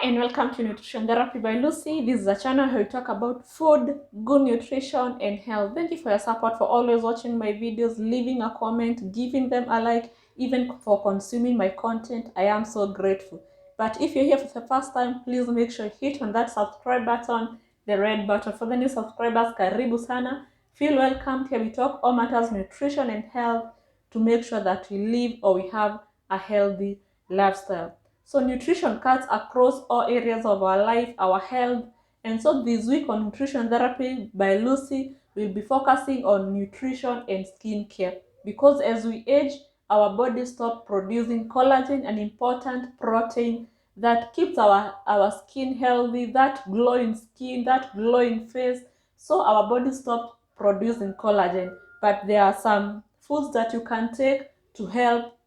And welcome to Nutrition Therapy by Lucy. This is a channel where we talk about food, good nutrition, and health. Thank you for your support, for always watching my videos, leaving a comment, giving them a like, even for consuming my content. I am so grateful. But if you're here for the first time, please make sure you hit on that subscribe button, the red button. For the new subscribers, karibu sana. Feel welcome. Here we talk all matters nutrition and health to make sure that we live or we have a healthy lifestyle. So nutrition cuts across all areas of our life, our health. And so this week on Nutrition Therapy by Lucy, we'll be focusing on nutrition and skincare. Because as we age, our body stops producing collagen, an important protein that keeps our skin healthy, that glowing skin, that glowing face. So our body stops producing collagen. But there are some foods that you can take to help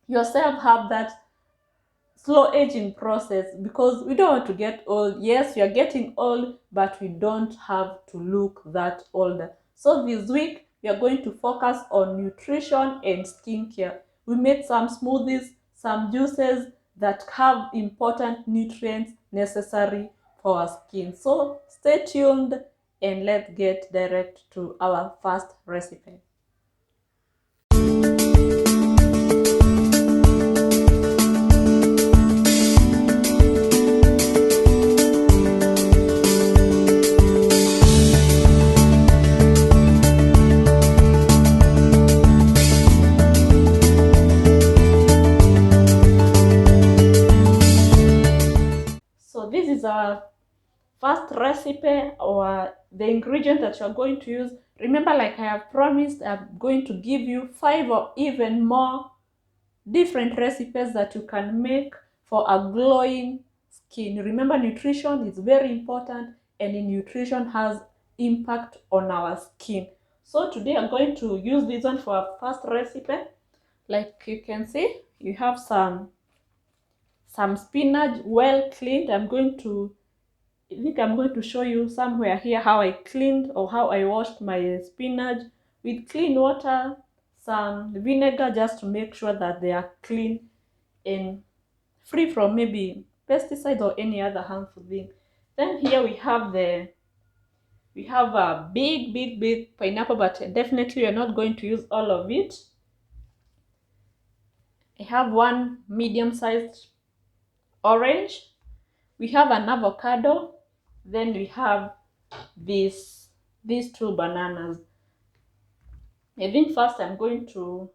yourself have that slow aging process, because we don't want to get old. Yes, we are getting old, but we don't have to look that older. So this week we are going to focus on nutrition and skincare. We made some smoothies, some juices that have important nutrients necessary for our skin. So stay tuned and let's get direct to our first recipe. So this is our first recipe, or the ingredient that you're going to use. Remember, like I have promised, I'm going to give you 5 or even more different recipes that you can make for a glowing skin. Remember, nutrition is very important, and nutrition has impact on our skin. So today I'm going to use this one for our first recipe. Like you can see, you have some spinach, well cleaned. I think I'm going to show you somewhere here how I cleaned or how I washed my spinach with clean water, some vinegar, just to make sure that they are clean and free from maybe pesticides or any other harmful thing. Then here we have a big pineapple, but definitely we're not going to use all of it. I have one medium-sized orange. We have an avocado. Then we have these 2 bananas. I think first I'm going to,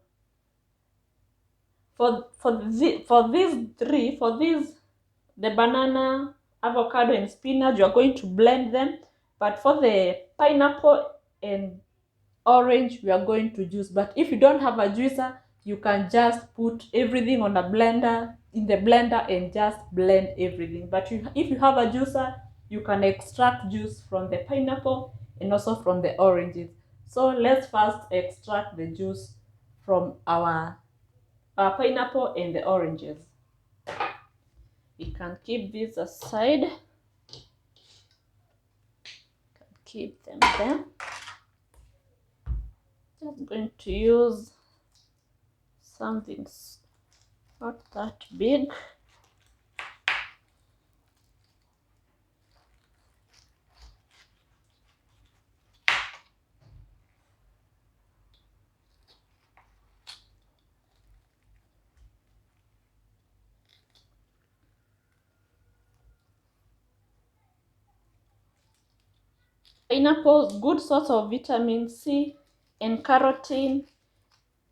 the banana, avocado, and spinach, you're going to blend them. But for the pineapple and orange, we are going to juice. But if you don't have a juicer, you can just put everything in the blender and just blend everything. But if you have a juicer, you can extract juice from the pineapple and also from the oranges. So let's first extract the juice from our pineapple and the oranges. We can keep this aside. Keep them there. Just going to use something not that big. Pineapple, good source of vitamin C and carotene.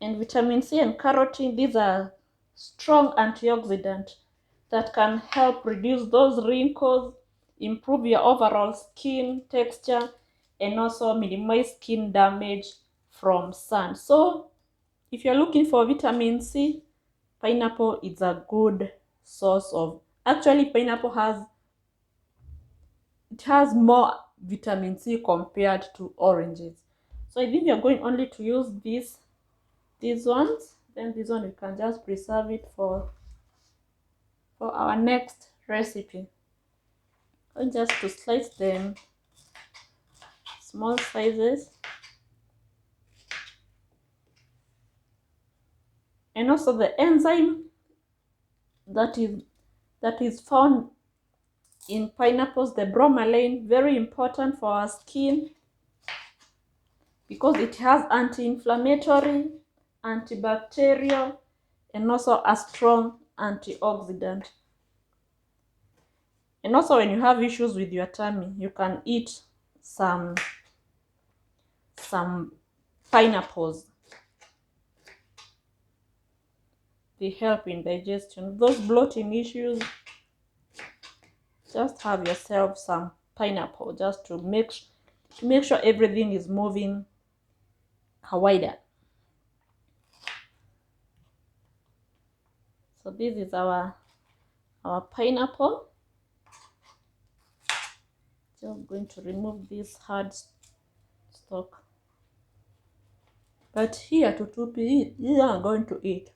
And vitamin C and carotene, these are strong antioxidants that can help reduce those wrinkles, improve your overall skin texture, and also minimize skin damage from sun. So if you're looking for vitamin C, pineapple is a good source of. Actually, pineapple has more vitamin C compared to oranges. So I think you're going only to use these ones. Then this one, we can just preserve it for our next recipe. And just to slice them small sizes. And also the enzyme that is found in pineapples, the bromelain, very important for our skin because it has anti-inflammatory, antibacterial, and also a strong antioxidant. And also when you have issues with your tummy, you can eat some pineapples. They help in digestion. Those bloating issues, just have yourself some pineapple just to make sure everything is moving kawaida. So this is our pineapple. Just going to remove this hard stalk. But here tutupi, you are going to eat.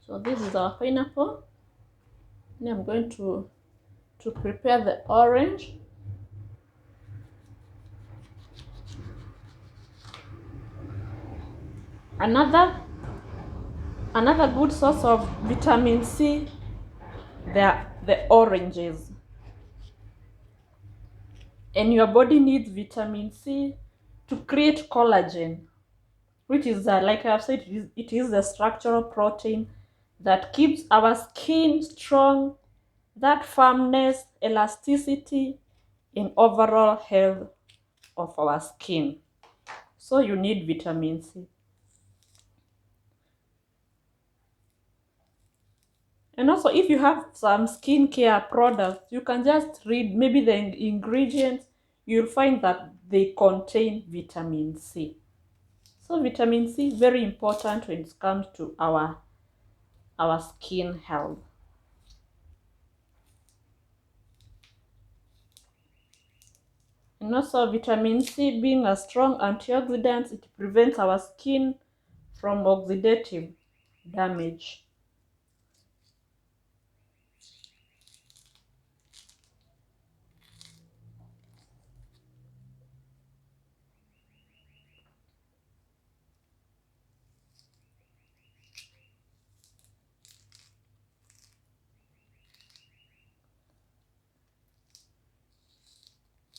So this is our pineapple. Now I'm going to prepare the orange. Another good source of vitamin C, the oranges. And your body needs vitamin C to create collagen, which is, like I have said, it is the structural protein that keeps our skin strong, that firmness, elasticity, and overall health of our skin. So you need vitamin C. And also, if you have some skincare products, you can just read maybe the ingredients. You'll find that they contain vitamin C. So vitamin C is very important when it comes to our skin health. And also vitamin C, being a strong antioxidant, it prevents our skin from oxidative damage.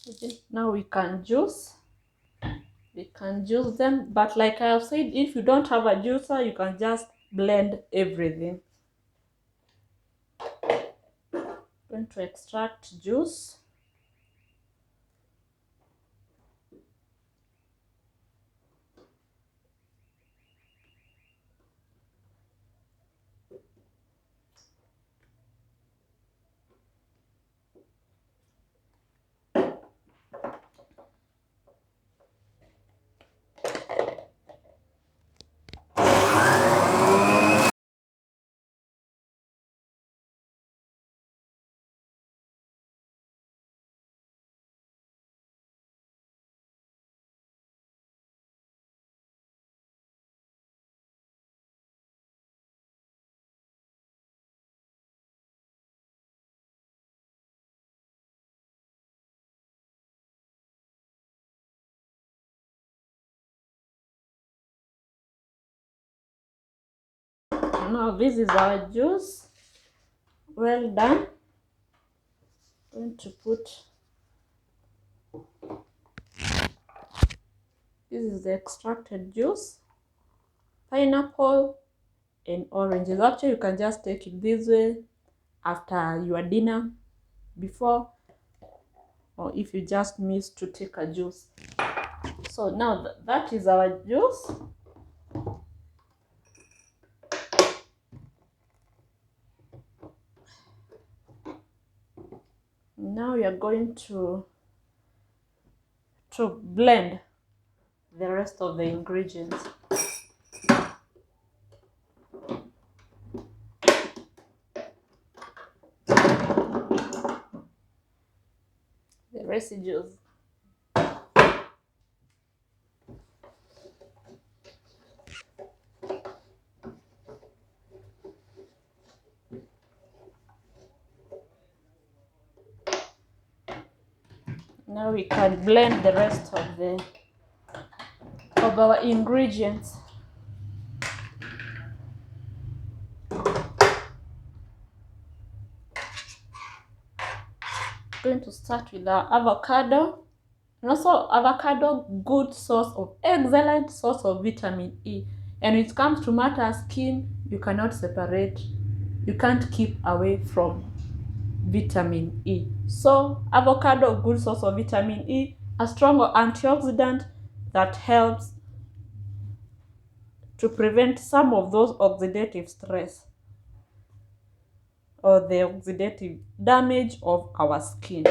Okay. Now we can juice them, but like I have said, if you don't have a juicer, you can just blend everything. Going to extract juice. Now this is our juice. Well done. Going to put, this is the extracted juice, pineapple and oranges. Actually, you can just take it this way after your dinner, before, or if you just miss to take a juice. So now that is our juice. Now we are going to blend the rest of the ingredients. The residues. Now we can blend the rest of the of our ingredients. Going to start with our avocado. And also avocado, good source of, excellent source of vitamin E. And when it comes to matter skin, you cannot separate, you can't keep away from vitamin E. So avocado, good source of vitamin E, a strong antioxidant that helps to prevent some of those oxidative stress or the oxidative damage of our skin.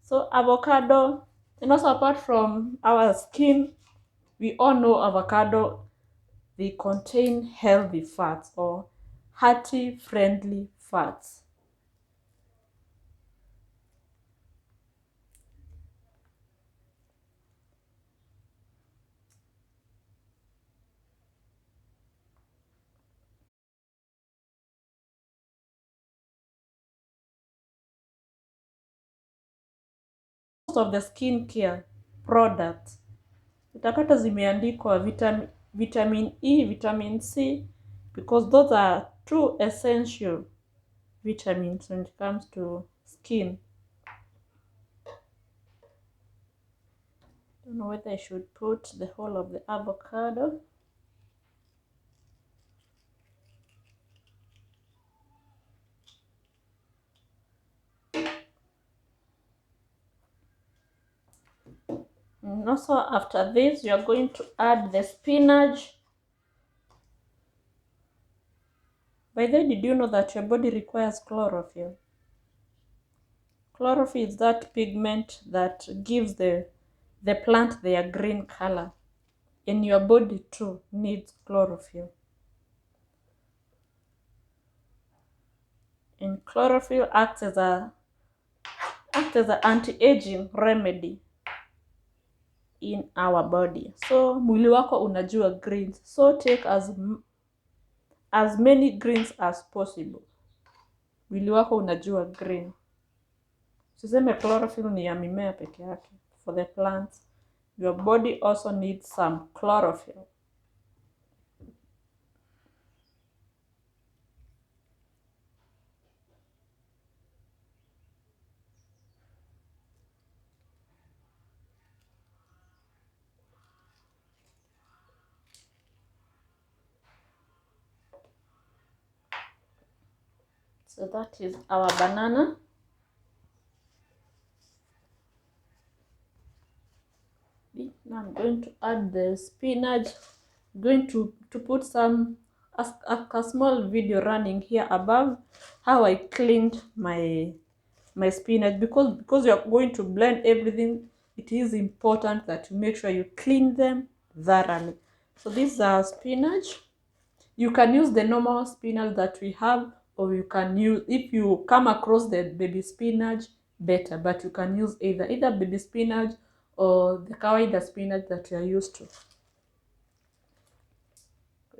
So avocado, and also apart from our skin, we all know avocado, they contain healthy fats or hearty friendly fats. Most of the skincare products utapata zimeandikwa vitamin E, vitamin C, because those are two essential vitamins when it comes to skin. Don't know whether I should put the whole of the avocado. And also after this, you are going to add the spinach. By the way, did you know that your body requires chlorophyll? Chlorophyll is that pigment that gives the plant their green color. And your body too needs chlorophyll. And chlorophyll acts as an anti-aging remedy in our body. So mwili wako unajua greens. So take as many greens as possible. Mwili wako unajua green. Usiseme chlorophyll ni ya mimea peke yake. For the plants, your body also needs some chlorophyll. So that is our banana. Now I'm going to add the spinach. I'm going to put a small video running here above how I cleaned my spinach, because you're going to blend everything. It is important that you make sure you clean them thoroughly. So these are spinach. You can use the normal spinach that we have, or you can use, if you come across the baby spinach, better, but you can use either baby spinach or the kawaida spinach that you are used to.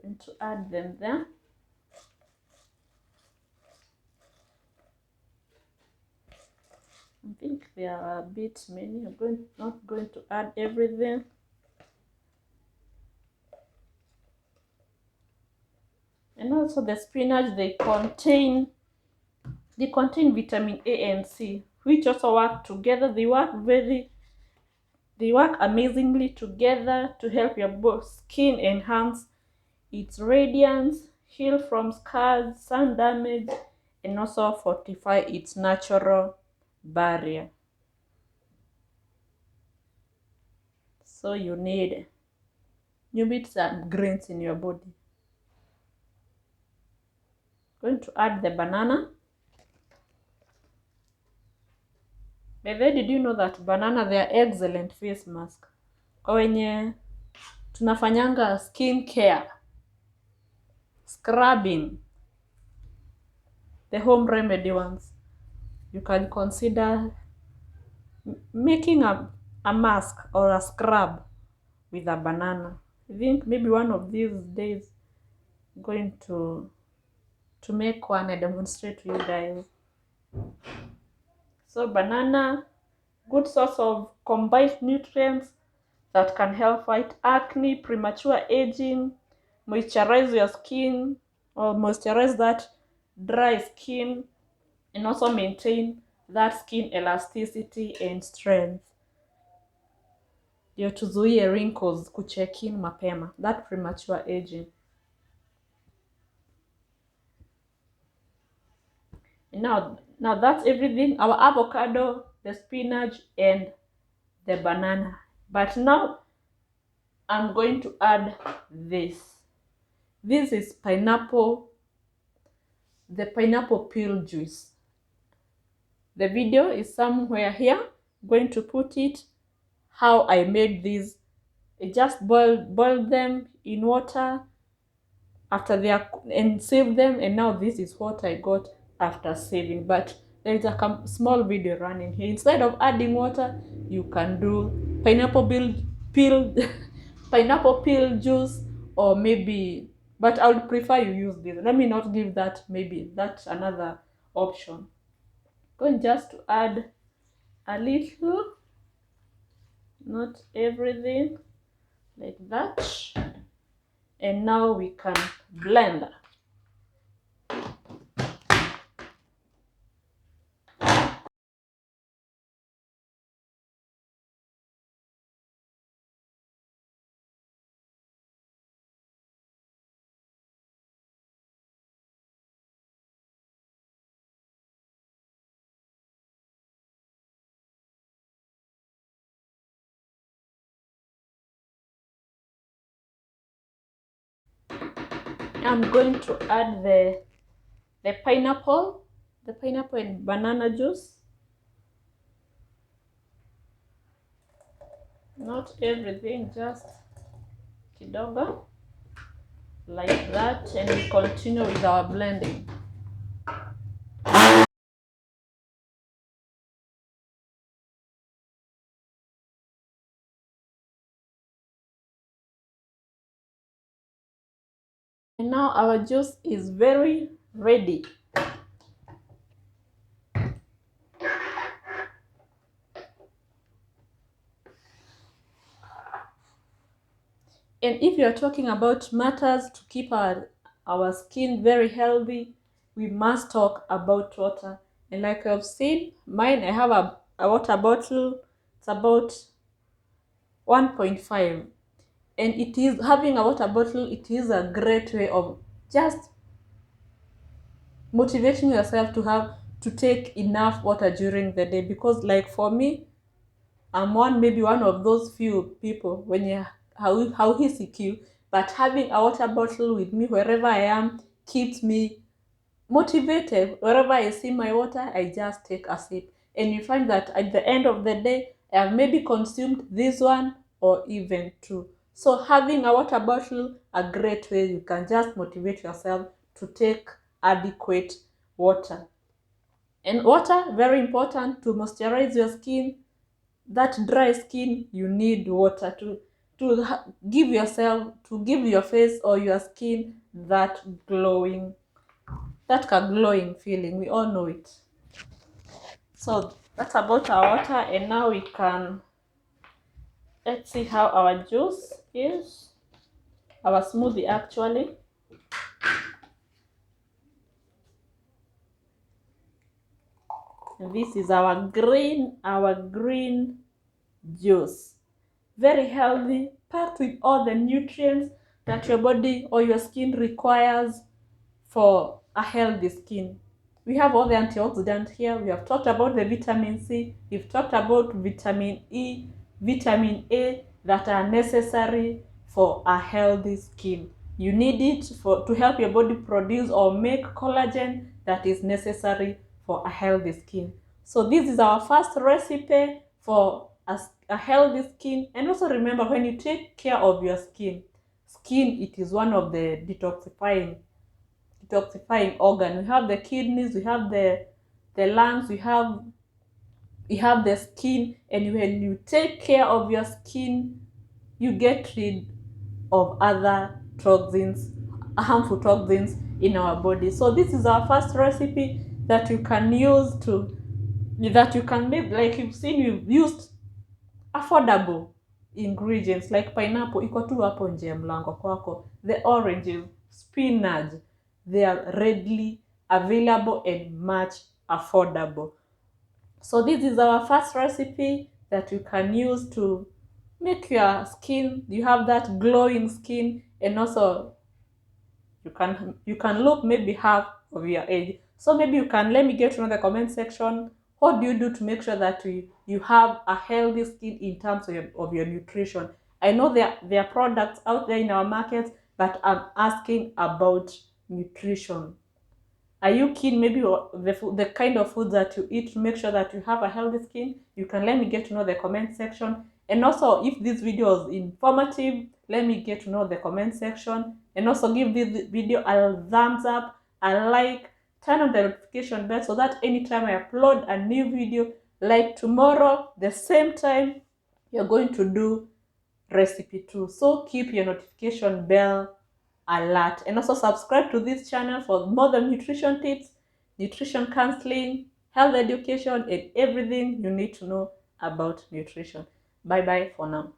Going to add them there. I think they are a bit many. I'm not going to add everything. And also the spinach, they contain vitamin A and C, which also work together. They work amazingly together to help your skin enhance its radiance, heal from scars, sun damage, and also fortify its natural barrier. So you need some greens in your body. Going to add the banana. By the way, did you know that banana, they are excellent face mask? Kwa wenye tunafanyanga skin care, scrubbing, the home remedy ones, you can consider making a mask or a scrub with a banana. I think maybe one of these days I'm going to make one and demonstrate to you guys. So banana, good source of combined nutrients that can help fight acne, premature aging, moisturize your skin, or moisturize that dry skin, and also maintain that skin elasticity and strength. Ndio tuzuie wrinkles kucheck in mapema, that premature aging. Now that's everything. Our avocado, the spinach, and the banana. But now I'm going to add this. This is pineapple, the pineapple peel juice. The video is somewhere here. I'm going to put it how I made these. I just boiled them in water after they are, and save them, and now this is what I got after saving. But there is a small video running here. Instead of adding water, you can do pineapple peel pineapple peel juice, or maybe, but I would prefer you use this. Let me not give that, maybe that's another option. Going just to add a little, not everything, like that, and now we can blend. I'm going to add the pineapple and banana juice. Not everything, just kidogo, like that, and we continue with our blending. And now our juice is very ready. And if you're talking about matters to keep our skin very healthy, we must talk about water. And like I've seen, mine, I have a water bottle. It's about 1.5. And it is, having a water bottle, it is a great way of just motivating yourself to take enough water during the day. Because like for me, I'm maybe one of those few people when you how easy, but having a water bottle with me wherever I am keeps me motivated. Wherever I see my water, I just take a sip, and you find that at the end of the day, I have maybe consumed this one or even two. So having a water bottle, a great way you can just motivate yourself to take adequate water. And water, very important to moisturize your skin. That dry skin, you need water to give yourself, to give your face or your skin that glowing feeling. We all know it. So that's about our water, and now we can, let's see how our juice is, our smoothie actually. And this is our green juice. Very healthy, packed with all the nutrients that your body or your skin requires for a healthy skin. We have all the antioxidants here. We have talked about the vitamin C. We've talked about vitamin E, vitamin A that are necessary for a healthy skin. You need it to help your body produce or make collagen that is necessary for a healthy skin. So this is our first recipe for a healthy skin. And also remember, when you take care of your skin, it is one of the detoxifying organ. We have the kidneys, we have the lungs, we have the skin, and when you take care of your skin, you get rid of other toxins, harmful toxins in our body. So this is our first recipe that you can use that you can make. Like you've seen, we've used affordable ingredients like pineapple iko tu hapo nje ya mlango kwako, the oranges, spinach, they are readily available and much affordable. So this is our first recipe that you can use to make your skin, you have that glowing skin, and also you can look maybe half of your age. So maybe you can let me get to know the comment section, what do you do to make sure that you have a healthy skin in terms of your nutrition. I know there are products out there in our market, but I'm asking about nutrition. Are you keen maybe the kind of food that you eat to make sure that you have a healthy skin? You can let me get to know the comment section. And also, if this video is informative, let me get to know the comment section. And also give this video a thumbs up, a like, turn on the notification bell so that anytime I upload a new video, like tomorrow, the same time, you're going to do recipe 2. So keep your notification bell alert, and also subscribe to this channel for more than nutrition tips, nutrition counseling, health education, and everything you need to know about nutrition. Bye bye for now.